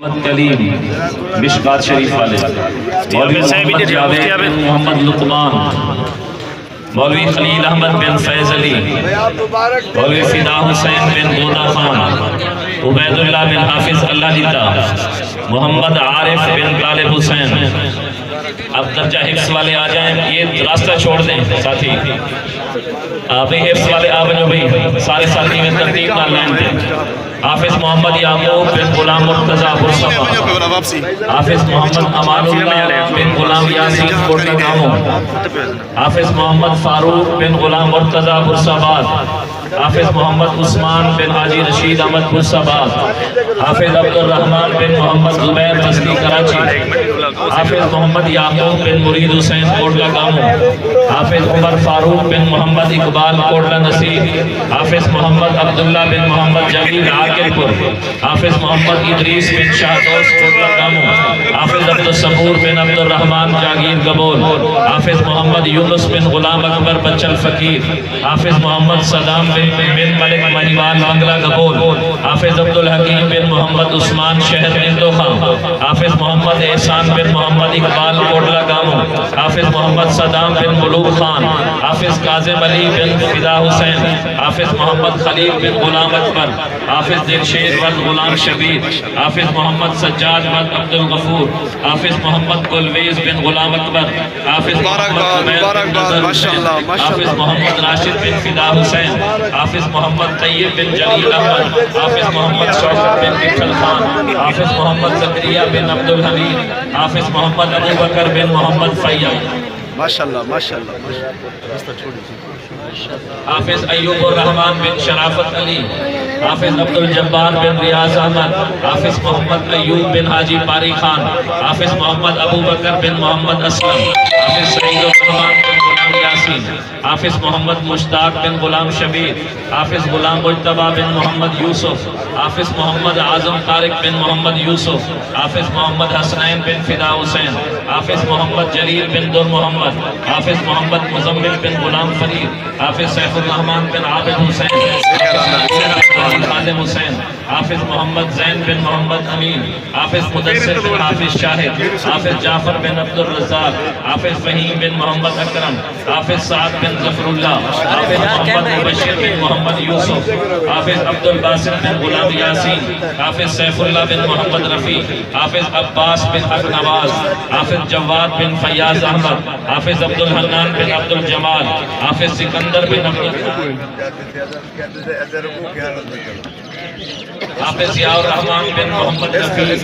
محمد کلیم مشکات شریف والے، مولوی محمد جاوید بن محمد لقمان، مولوی خلیل احمد بن فیض علی، مولوی فدا حسین بن گودا خان، عبید اللہ بن حافظ اللہ دیتا، محمد عارف بن طالب حسین۔ اب درجہ حفظ والے آ جائیں، یہ راستہ چھوڑ دیں ساتھی، آپ حفظ والے آ بنو بھئی، سارے ساتھی میں ترتیب نہ لائن دیں۔ حافظ محمد یعقوب بن غلام مرتضیٰ برصفا، حافظ محمد امان اللہ بن غلام یاسین کوٹلا گامو، حافظ محمد فاروق بن غلام مرتضیٰ برصفا، حافظ محمد عثمان بن حاجی رشید احمد برصفا، حافظ عبد الرحمن بن محمد زبیر بستی کراچی، حافظ محمد یعقوب بن مرید حسین کوٹلا گامو، حافظ عمر فاروق بن محمد اقبال کوٹلا نصیر، حافظ محمد عبداللہ بن محمد جلیل عاقل پور، حافظ محمد ادریس بن شاہدوس کوٹلا گامو، حافظ عبد الصبور بن عبد الرحمن جاگیر گبول، حافظ محمد یونس بن غلام اکبر بچل فقیر، حافظ محمد صدام بن ملک مہیوان بنگلہ گبول، حافظ عبدالحکیم بن محمد عثمان شہر اندو خان، حافظ محمد احسان بن محمد اقبال کوٹلا گامو، حافظ محمد صدام بن ملوک خان، حافظ کاظم علی بن فدا حسین، حافظ محمد خلیل بن غلام اکبر، حافظ دلشید بن غلام شبیر، حافظ محمد سجاد بن عبد الغفور، حافظ محمد کلویز بن غلام اکبر، حافظ محمد حافظ محمد راشد بن فدا حسین، حافظ محمد طیب بن جلیل احمد، حافظ محمد شوکت بن وٹھل خان، حافظ محمد زکریا بن عبد الحمید، حافظ محمد ابو بکر بن محمد فیاض، ماشاءاللہ ماشاءاللہ، حافظ ایوب الرحمن بن شرافت علی، حافظ عبد الجبار بن ریاض احمد، حافظ محمد ایوب بن حاجی پاری خان، حافظ محمد ابو بکر بن محمد اسلم، حافظ سعید الرحمن بن غلام یاسین، حافظ محمد مشتاق بن غلام شبیر، حافظ غلام مجتبی بن محمد یوسف، حافظ محمد اعظم طارق بن محمد یوسف، حافظ محمد حسنین بن فدا حسین، حافظ محمد جلیل بن در محمد، حافظ محمد مزمل بن غلام فرید، حافظ سیف الرحمن بن عابد حسین، خادم حسین، حافظ محمد زین بن محمد امین، حافظ مدثر بن حافظ شاہد، حافظ جعفر بن عبد الرزاق، حافظ فہیم بن محمد اکرم، حافظ سعد بن ظفر اللہ، حافظ محمد مبشر بن محمد یوسف، حافظ عبد الباسط بن غلام یاسین، حافظ سیف اللہ بن محمد رفیع، حافظ عباس بن حق نواز، حافظ جواد بن فیاض احمد، حافظ عبد الحنان بن عبد الجمال، حافظ سکندر بن حافظ ضیاء الرحمن بن محمد رفیع۔